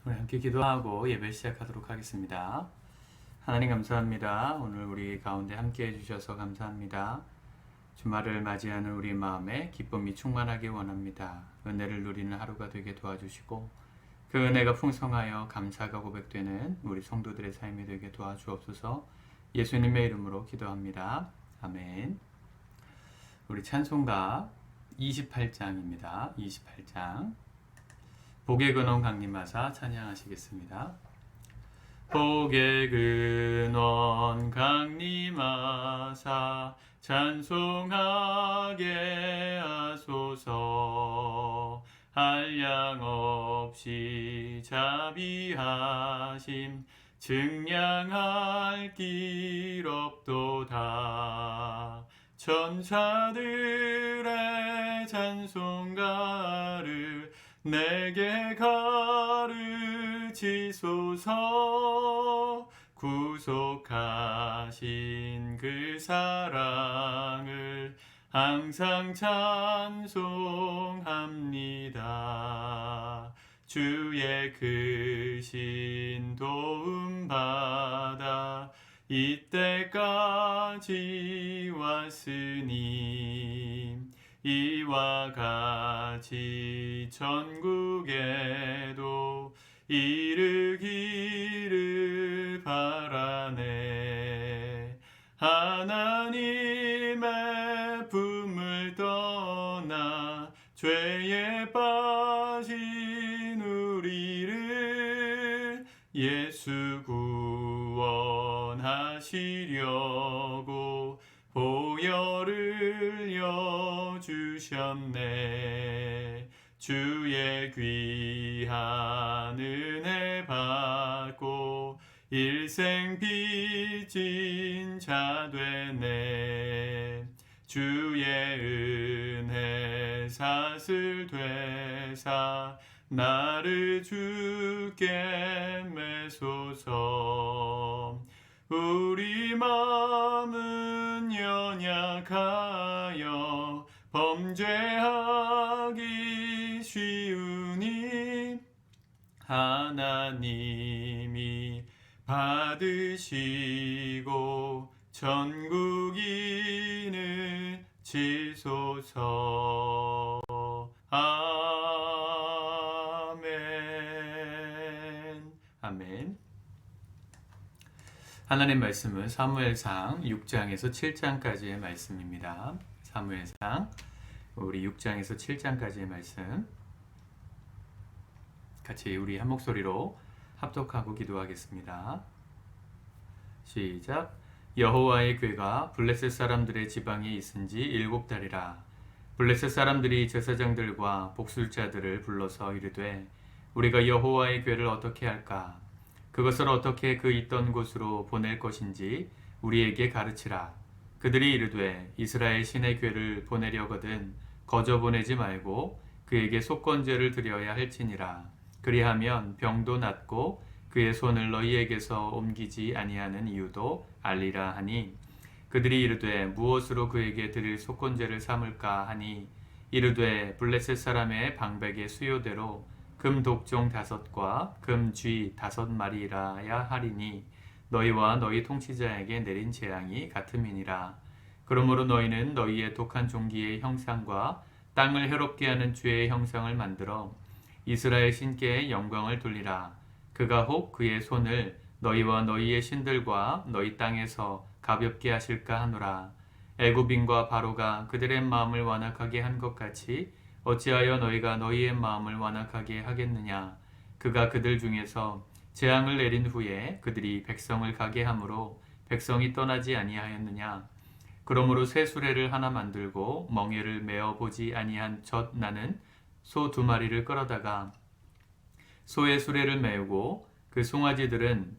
우리 함께 기도하고 예배 시작하도록 하겠습니다. 하나님 감사합니다. 오늘 우리 가운데 함께 해주셔서 감사합니다. 주말을 맞이하는 우리 마음에 기쁨이 충만하길 원합니다. 은혜를 누리는 하루가 되게 도와주시고 그 은혜가 풍성하여 감사가 고백되는 우리 성도들의 삶이 되게 도와주옵소서. 예수님의 이름으로 기도합니다. 아멘. 우리 찬송가 28장입니다. 28장 복의 근원 강림하사 찬양하시겠습니다. 복의 근원 강림하사 찬송하게 하소서. 한량 없이 자비하심 증량할 길 없도다. 천사들의 찬송가를 내게 가르치소서. 구속하신 그 사랑을 항상 찬송합니다. 주의 크신 도움 받아 이때까지 왔으니 이와 같이 천국에도 이르기를 바라네. 하나님의 품을 떠나 죄에 빠진 우리를 예수 구원하시려고 보혈을 여주셨네. 주의 귀한 은혜 받고 일생 빚진 자 되네. 주의 은혜 사슬 되사 나를 주께 매소서. 우리 마음은 연약하여 범죄하기 쉬우니 하나님이 받으시고 천국인을 지소서. 아멘. 아멘. 하나님 말씀은 사무엘상 6장에서 7장까지의 말씀입니다. 사무엘상 우리 6장에서 7장까지의 말씀 같이 우리 한 목소리로 합독하고 기도하겠습니다. 시작. 여호와의 궤가 블레셋 사람들의 지방에 있은지 7달이라. 블레셋 사람들이 제사장들과 복술자들을 불러서 이르되 우리가 여호와의 궤를 어떻게 할까? 그것을 어떻게 그 있던 곳으로 보낼 것인지 우리에게 가르치라. 그들이 이르되 이스라엘 신의 궤를 보내려거든 거저 보내지 말고 그에게 속건제를 드려야 할지니라. 그리하면 병도 낫고 그의 손을 너희에게서 옮기지 아니하는 이유도 알리라 하니 그들이 이르되 무엇으로 그에게 드릴 속건제를 삼을까 하니 이르되 블레셋 사람의 방백의 수요대로 금 독종 5과 금 쥐 5마리라야 하리니 너희와 너희 통치자에게 내린 재앙이 같음이니라. 그러므로 너희는 너희의 독한 종기의 형상과 땅을 해롭게 하는 죄의 형상을 만들어 이스라엘 신께 영광을 돌리라. 그가 혹 그의 손을 너희와 너희의 신들과 너희 땅에서 가볍게 하실까 하노라. 애굽인과 바로가 그들의 마음을 완악하게 한 것 같이 어찌하여 너희가 너희의 마음을 완악하게 하겠느냐. 그가 그들 중에서 재앙을 내린 후에 그들이 백성을 가게 함으로 백성이 떠나지 아니하였느냐. 그러므로 새 수레를 하나 만들고 멍에를 메어 보지 아니한 젖 나는 소 2마리를 끌어다가 소의 수레를 메우고 그 송아지들은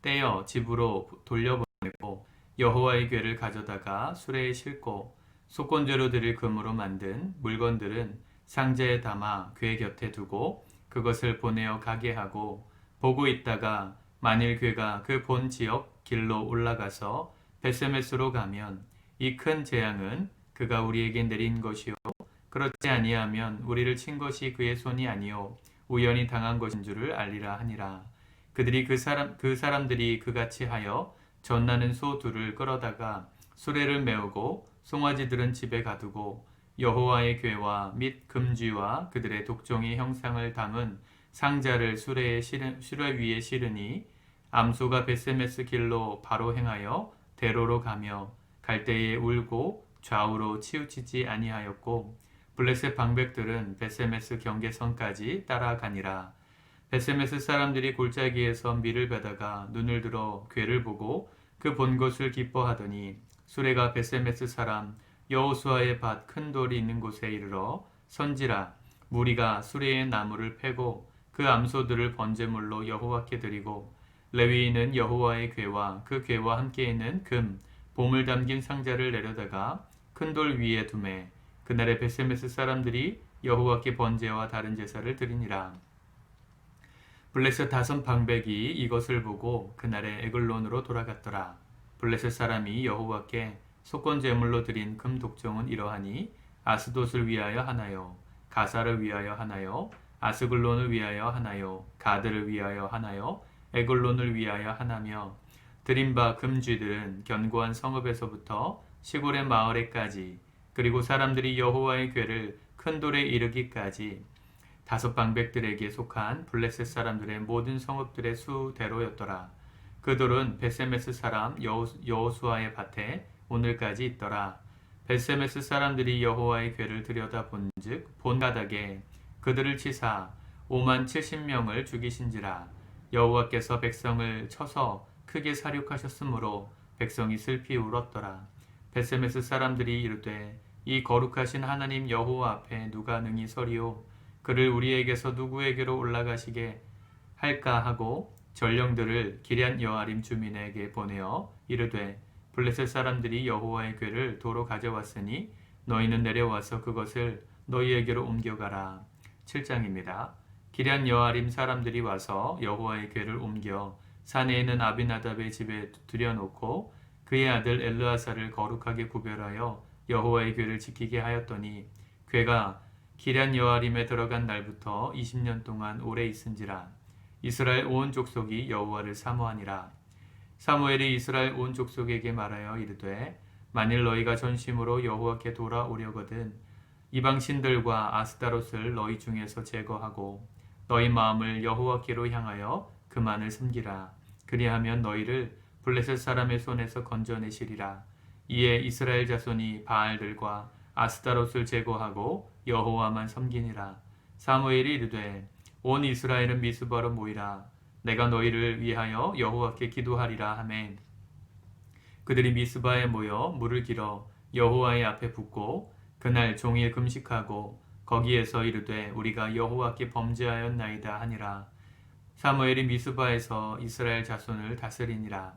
떼어 집으로 돌려보내고 여호와의 궤를 가져다가 수레에 싣고 속건제로 드릴 금으로 만든 물건들은 상자에 담아 궤 곁에 두고 그것을 보내어 가게 하고 보고 있다가 만일 궤가 그 본 지역 길로 올라가서 베세메스로 가면 이 큰 재앙은 그가 우리에게 내린 것이요 그렇지 아니하면 우리를 친 것이 그의 손이 아니요 우연히 당한 것인 줄을 알리라 하니라. 그들이 그 사람들이 그같이 하여 젖나는 소 둘을 끌어다가 수레를 메우고 송아지들은 집에 가두고 여호와의 궤와 및 금쥐와 그들의 독종의 형상을 담은 상자를 수레 위에 실으니 암소가 벳세메스 길로 바로 행하여 대로로 가며 갈 때에 울고 좌우로 치우치지 아니하였고 블레셋 방백들은 벳세메스 경계선까지 따라가니라. 벳세메스 사람들이 골짜기에서 밀을 베다가 눈을 들어 궤를 보고 그 본 것을 기뻐하더니 수레가 벳세메스 사람 여호수아의 밭 큰 돌이 있는 곳에 이르러 선지라. 무리가 수레의 나무를 패고 그 암소들을 번제물로 여호와께 드리고 레위인은 여호와의 궤와 그 궤와 함께 있는 금 보물 담긴 상자를 내려다가 큰 돌 위에 두매 그날에 벳세메스 사람들이 여호와께 번제와 다른 제사를 드리니라. 블레셋 다섯 방백이 이것을 보고 그날에 에글론으로 돌아갔더라. 블레셋 사람이 여호와께 속건 제물로 드린 금 독종은 이러하니 아스돗을 위하여 하나요, 가사를 위하여 하나요, 아스글론을 위하여 하나요, 가드를 위하여 하나요, 에글론을 위하여 하나며 드린 바 금쥐들은 견고한 성읍에서부터 시골의 마을에까지 그리고 사람들이 여호와의 궤를 큰 돌에 이르기까지 다섯 방백들에게 속한 블레셋 사람들의 모든 성읍들의 수대로였더라. 그 돌은 벳세메스 사람 여호수아의 밭에 오늘까지 있더라. 벳세메스 사람들이 여호와의 궤를 들여다본즉 본 가닥에 그들을 치사 5만 70명을 죽이신지라. 여호와께서 백성을 쳐서 크게 사륙하셨으므로 백성이 슬피 울었더라. 벳세메스 사람들이 이르되 이 거룩하신 하나님 여호와 앞에 누가 능히 서리오? 그를 우리에게서 누구에게로 올라가시게 할까 하고 전령들을 기럇 여아림 주민에게 보내어 이르되 블레셋 사람들이 여호와의 궤를 도로 가져왔으니 너희는 내려와서 그것을 너희에게로 옮겨가라. 7장입니다. 기럇 여아림 사람들이 와서 여호와의 궤를 옮겨 산에 있는 아비나답의 집에 들여놓고 그의 아들 엘르아사를 거룩하게 구별하여 여호와의 궤를 지키게 하였더니 궤가 기럇 여아림에 들어간 날부터 20년 동안 오래 있은지라. 이스라엘 온 족속이 여호와를 사모하니라. 사무엘이 이스라엘 온 족속에게 말하여 이르되 만일 너희가 전심으로 여호와께 돌아오려거든 이방 신들과 아스타롯을 너희 중에서 제거하고 너희 마음을 여호와께로 향하여 그만을 섬기라. 그리하면 너희를 블레셋 사람의 손에서 건져내시리라. 이에 이스라엘 자손이 바알들과 아스타롯을 제거하고 여호와만 섬기니라. 사무엘이 이르되 온 이스라엘은 미스바로 모이라. 내가 너희를 위하여 여호와께 기도하리라 하매 그들이 미스바에 모여 물을 길어 여호와의 앞에 붓고 그날 종일 금식하고 거기에서 이르되 우리가 여호와께 범죄하였나이다 하니라. 사무엘이 미스바에서 이스라엘 자손을 다스리니라.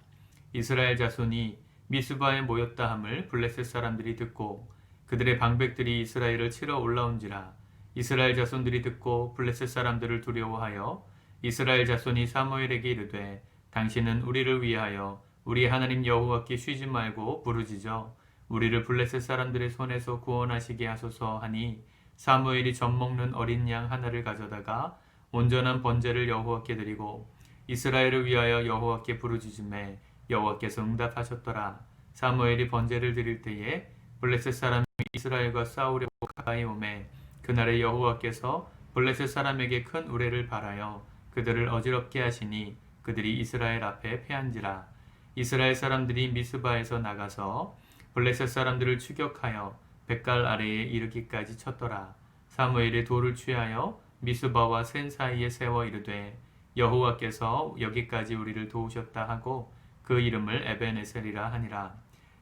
이스라엘 자손이 미스바에 모였다 함을 블레셋 사람들이 듣고 그들의 방백들이 이스라엘을 치러 올라온지라. 이스라엘 자손들이 듣고 블레셋 사람들을 두려워하여 이스라엘 자손이 사무엘에게 이르되 당신은 우리를 위하여 우리 하나님 여호와께 쉬지 말고 부르짖어 우리를 블레셋 사람들의 손에서 구원하시게 하소서 하니 사무엘이 젖먹는 어린 양 하나를 가져다가 온전한 번제를 여호와께 드리고 이스라엘을 위하여 여호와께 부르짖음에 여호와께서 응답하셨더라. 사무엘이 번제를 드릴 때에 블레셋 사람이 이스라엘과 싸우려고 가까이 오매 그날에 여호와께서 블레셋 사람에게 큰 우레를 발하여 그들을 어지럽게 하시니 그들이 이스라엘 앞에 패한지라. 이스라엘 사람들이 미스바에서 나가서 블레셋 사람들을 추격하여 벳갈 아래에 이르기까지 쳤더라. 사무엘이 돌을 취하여 미스바와 센 사이에 세워 이르되 여호와께서 여기까지 우리를 도우셨다 하고 그 이름을 에벤에셀이라 하니라.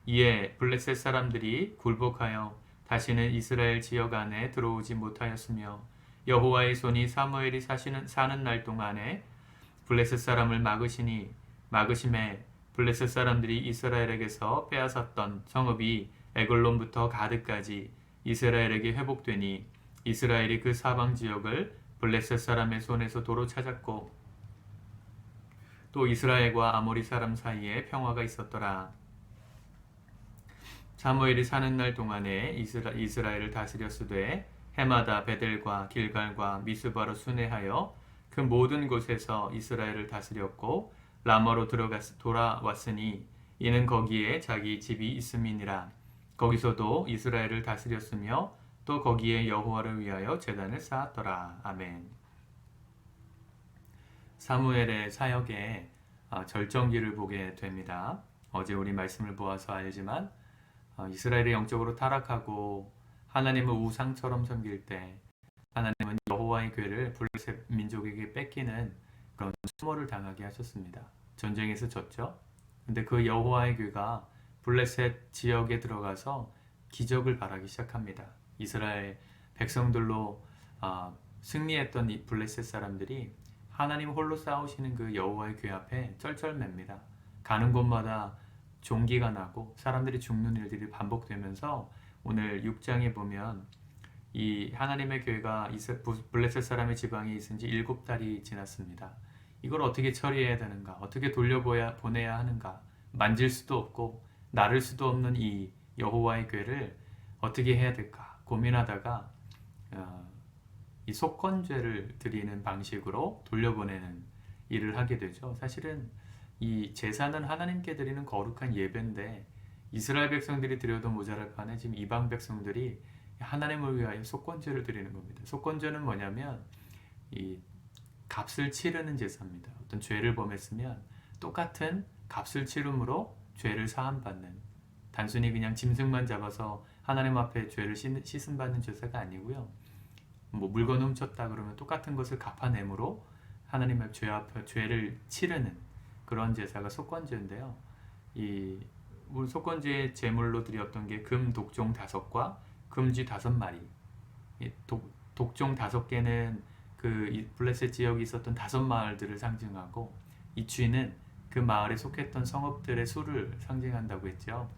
이에 블레셋 사람들이 굴복하여 다시는 이스라엘 지역 안에 들어오지 못하였으며 여호와의 손이 사무엘이 사는 날 동안에 블레셋 사람을 막으심에 블레셋 사람들이 이스라엘에게서 빼앗았던 성읍이 에글론부터 가드까지 이스라엘에게 회복되니 이스라엘이 그 사방 지역을 블레셋 사람의 손에서 도로 찾았고 또 이스라엘과 아모리 사람 사이에 평화가 있었더라. 사무엘이 사는 날 동안에 이스라엘을 다스렸으되 해마다 베델과 길갈과 미스바로 순회하여 그 모든 곳에서 이스라엘을 다스렸고 라마로 돌아왔으니 이는 거기에 자기 집이 있음이니라. 거기서도 이스라엘을 다스렸으며 또 거기에 여호와를 위하여 제단을 쌓았더라. 아멘. 사무엘의 사역의 절정기를 보게 됩니다. 어제 우리 말씀을 보아서 알지만 이스라엘이 영적으로 타락하고 하나님을 우상처럼 섬길 때 하나님은 여호와의 궤를 블레셋 민족에게 뺏기는 그런 수모를 당하게 하셨습니다. 전쟁에서 졌죠. 근데 그 여호와의 궤가 블레셋 지역에 들어가서 기적을 발하기 시작합니다. 이스라엘 백성들로 승리했던 이 블레셋 사람들이 하나님 홀로 싸우시는 그 여호와의 궤 앞에 쩔쩔맵니다. 가는 곳마다 종기가 나고 사람들이 죽는 일들이 반복되면서 오늘 6장에 보면 이 하나님의 궤가 블레셋 사람의 지방에 있은 지 7달이 지났습니다. 이걸 어떻게 처리해야 되는가? 어떻게 보내야 하는가? 만질 수도 없고 나를 수도 없는 이 여호와의 궤를 어떻게 해야 될까? 고민하다가 이 속건죄를 드리는 방식으로 돌려보내는 일을 하게 되죠. 사실은 이 제사는 하나님께 드리는 거룩한 예배인데 이스라엘 백성들이 드려도 모자랄 판에 지금 이방 백성들이 하나님을 위하여 속건죄를 드리는 겁니다. 속건죄는 뭐냐면 이 값을 치르는 제사입니다. 어떤 죄를 범했으면 똑같은 값을 치름으로 죄를 사함받는, 단순히 그냥 짐승만 잡아서 하나님 앞에 죄를 씻음받는 제사가 아니고요. 뭐 물건 훔쳤다 그러면 똑같은 것을 갚아내므로 하나님 앞에 죄를 치르는 그런 제사가 속건제인데요. 이 속건제의 제물로 드렸던 게 금 독종 5과 금쥐 5마리. 독종 5개는 그 블레셋 지역에 있었던 5마을들을 상징하고 이 쥐는 그 마을에 속했던 성읍들의 수를 상징한다고 했죠.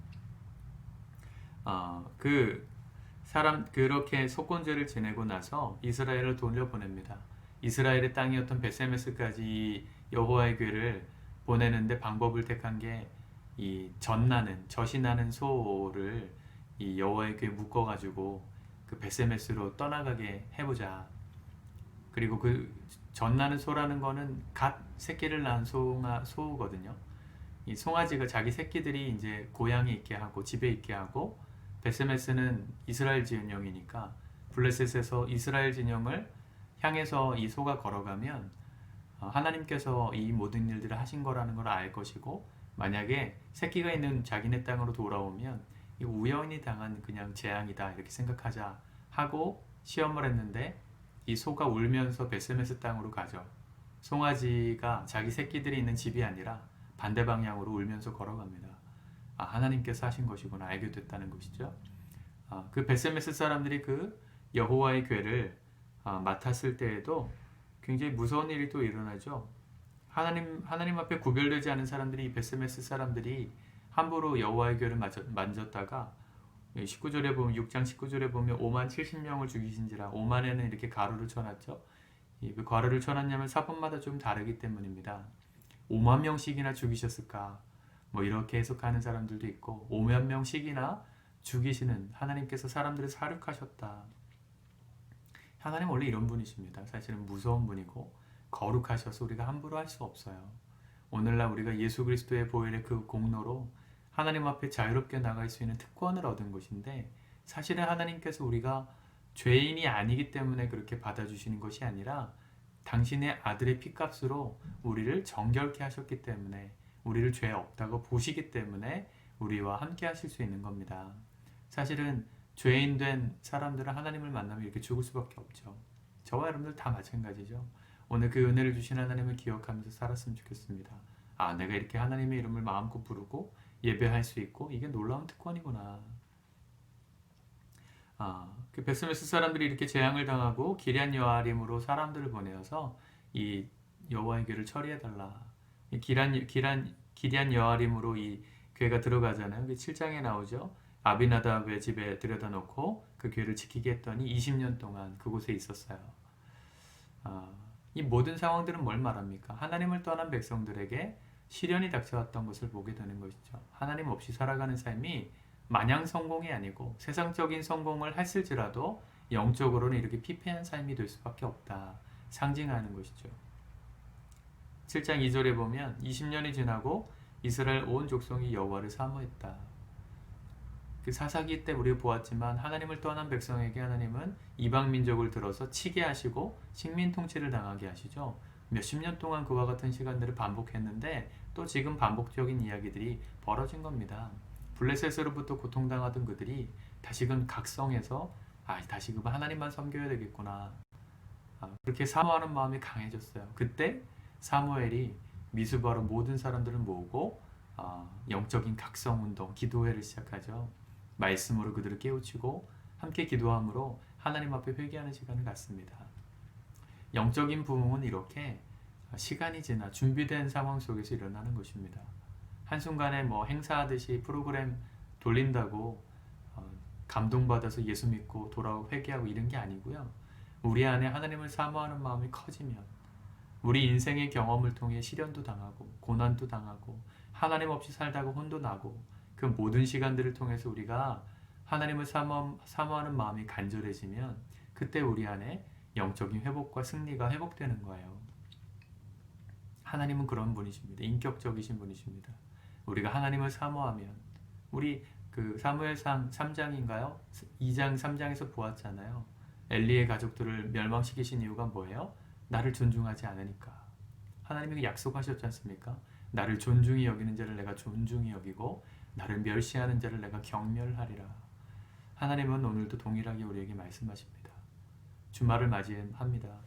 그렇게 속건제를 지내고 나서 이스라엘을 돌려보냅니다. 이스라엘의 땅이었던 베세메스까지 여호와의 궤를 보내는데 방법을 택한 게 이 젖이 나는 소를 이 여호와의 궤에 묶어가지고 그 베세메스로 떠나가게 해보자. 그리고 그 젖나는 소라는 거는 갓 새끼를 낳은 소거든요. 이 송아지가 자기 새끼들이 이제 고향에 있게 하고 집에 있게 하고, 베세메스는 이스라엘 진영이니까 블레셋에서 이스라엘 진영을 향해서 이 소가 걸어가면 하나님께서 이 모든 일들을 하신 거라는 걸 알 것이고, 만약에 새끼가 있는 자기네 땅으로 돌아오면 이거 우연히 당한 그냥 재앙이다 이렇게 생각하자 하고 시험을 했는데 이 소가 울면서 베세메스 땅으로 가죠. 송아지가 자기 새끼들이 있는 집이 아니라 반대 방향으로 울면서 걸어갑니다. 하나님께서 하신 것이구나 알게 됐다는 것이죠. 그 베세메스 사람들이 그 여호와의 궤를 맡았을 때에도 굉장히 무서운 일이 또 일어나죠. 하나님 앞에 구별되지 않은 사람들이, 이 베세메스 사람들이 함부로 여호와의 궤를 만졌다가 19절에 보면 6장 19절에 보면 5만 70명을 죽이신지라, 5만에는 이렇게 가루를 쳐놨죠. 왜 가루를 쳐놨냐면 사본마다 좀 다르기 때문입니다. 5만 명씩이나 죽이셨을까? 뭐 이렇게 해석하는 사람들도 있고, 5만 명씩이나 죽이시는 하나님께서 사람들을 사륙하셨다. 하나님 원래 이런 분이십니다. 사실은 무서운 분이고 거룩하셔서 우리가 함부로 할 수 없어요. 오늘날 우리가 예수 그리스도의 보혈의 그 공로로 하나님 앞에 자유롭게 나갈 수 있는 특권을 얻은 것인데, 사실은 하나님께서 우리가 죄인이 아니기 때문에 그렇게 받아주시는 것이 아니라 당신의 아들의 피값으로 우리를 정결케 하셨기 때문에, 우리를 죄 없다고 보시기 때문에 우리와 함께 하실 수 있는 겁니다. 사실은 죄인 된 사람들은 하나님을 만나면 이렇게 죽을 수밖에 없죠. 저와 여러분들 다 마찬가지죠. 오늘 그 은혜를 주신 하나님을 기억하면서 살았으면 좋겠습니다. 내가 이렇게 하나님의 이름을 마음껏 부르고 예배할 수 있고, 이게 놀라운 특권이구나. 그 베스메스 사람들이 이렇게 재앙을 당하고 기럇 여아림으로 사람들을 보내어서 이 여호와의 궤를 처리해달라. 기럇 여아림으로 이 궤가 들어가잖아요. 7장에 나오죠. 아비나답의 집에 들여다 놓고 그 궤를 지키게 했더니 20년 동안 그곳에 있었어요. 이 모든 상황들은 뭘 말합니까? 하나님을 떠난 백성들에게 시련이 닥쳐왔던 것을 보게 되는 것이죠. 하나님 없이 살아가는 삶이 마냥 성공이 아니고, 세상적인 성공을 했을지라도 영적으로는 이렇게 피폐한 삶이 될 수밖에 없다. 상징하는 것이죠. 7장 2절에 보면 20년이 지나고 이스라엘 온 족속이 여호와를 사모했다. 그 사사기 때 우리가 보았지만 하나님을 떠난 백성에게 하나님은 이방 민족을 들어서 치게 하시고 식민 통치를 당하게 하시죠. 몇십 년 동안 그와 같은 시간들을 반복했는데 또 지금 반복적인 이야기들이 벌어진 겁니다. 블레셋으로부터 고통당하던 그들이 다시금 각성해서 다시금 하나님만 섬겨야 되겠구나. 그렇게 사모하는 마음이 강해졌어요. 그때 사무엘이 미스바로 모든 사람들을 모으고 영적인 각성운동, 기도회를 시작하죠. 말씀으로 그들을 깨우치고 함께 기도함으로 하나님 앞에 회개하는 시간을 갖습니다. 영적인 부흥은 이렇게 시간이 지나 준비된 상황 속에서 일어나는 것입니다. 한순간에 행사하듯이 프로그램 돌린다고 감동받아서 예수 믿고 돌아오고 회개하고 이런 게 아니고요. 우리 안에 하나님을 사모하는 마음이 커지면 우리 인생의 경험을 통해 시련도 당하고 고난도 당하고 하나님 없이 살다가 혼도 나고 그 모든 시간들을 통해서 우리가 하나님을 사모하는 마음이 간절해지면 그때 우리 안에 영적인 회복과 승리가 회복되는 거예요. 하나님은 그런 분이십니다. 인격적이신 분이십니다. 우리가 하나님을 사모하면 우리 그 사무엘상 3장인가요? 2장 3장에서 보았잖아요. 엘리의 가족들을 멸망시키신 이유가 뭐예요? 나를 존중하지 않으니까. 하나님이 약속하셨지 않습니까? 나를 존중히 여기는 자를 내가 존중히 여기고 나를 멸시하는 자를 내가 경멸하리라. 하나님은 오늘도 동일하게 우리에게 말씀하십니다. 주말을 맞이합니다.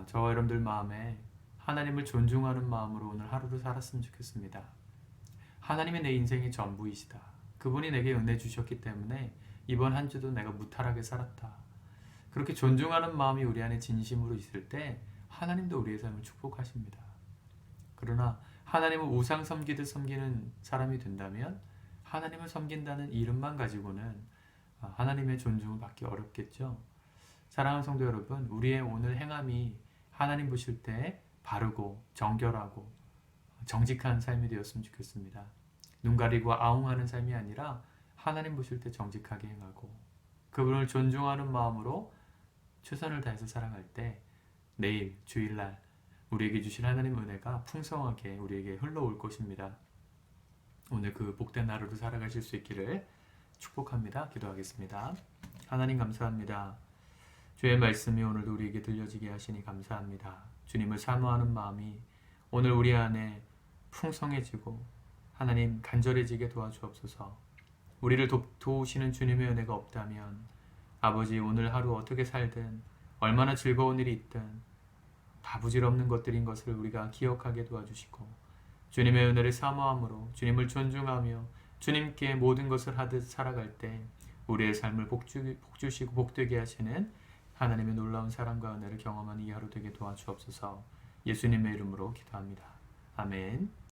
저와 여러분들 마음에 하나님을 존중하는 마음으로 오늘 하루를 살았으면 좋겠습니다. 하나님이 내 인생의 전부이시다. 그분이 내게 은혜 주셨기 때문에 이번 한 주도 내가 무탈하게 살았다. 그렇게 존중하는 마음이 우리 안에 진심으로 있을 때 하나님도 우리의 삶을 축복하십니다. 그러나 하나님을 우상 섬기듯 섬기는 사람이 된다면 하나님을 섬긴다는 이름만 가지고는 하나님의 존중을 받기 어렵겠죠. 사랑하는 성도 여러분, 우리의 오늘 행함이 하나님 보실 때 바르고 정결하고 정직한 삶이 되었으면 좋겠습니다. 눈 가리고 아웅하는 삶이 아니라 하나님 보실 때 정직하게 행하고 그분을 존중하는 마음으로 최선을 다해서 살아갈 때 내일 주일날 우리에게 주신 하나님의 은혜가 풍성하게 우리에게 흘러올 것입니다. 오늘 그 복된 하루를 살아가실 수 있기를 축복합니다. 기도하겠습니다. 하나님 감사합니다. 주의 말씀이 오늘도 우리에게 들려지게 하시니 감사합니다. 주님을 사모하는 마음이 오늘 우리 안에 풍성해지고 하나님 간절해지게 도와주옵소서. 우리를 도우시는 주님의 은혜가 없다면 아버지 오늘 하루 어떻게 살든 얼마나 즐거운 일이 있든 다 부질없는 것들인 것을 우리가 기억하게 도와주시고 주님의 은혜를 사모함으로 주님을 존중하며 주님께 모든 것을 하듯 살아갈 때 우리의 삶을 복주시고 복되게 하시는 하나님의 놀라운 사랑과 은혜를 경험하는 이 하루 되게 도와주옵소서. 예수님의 이름으로 기도합니다. 아멘.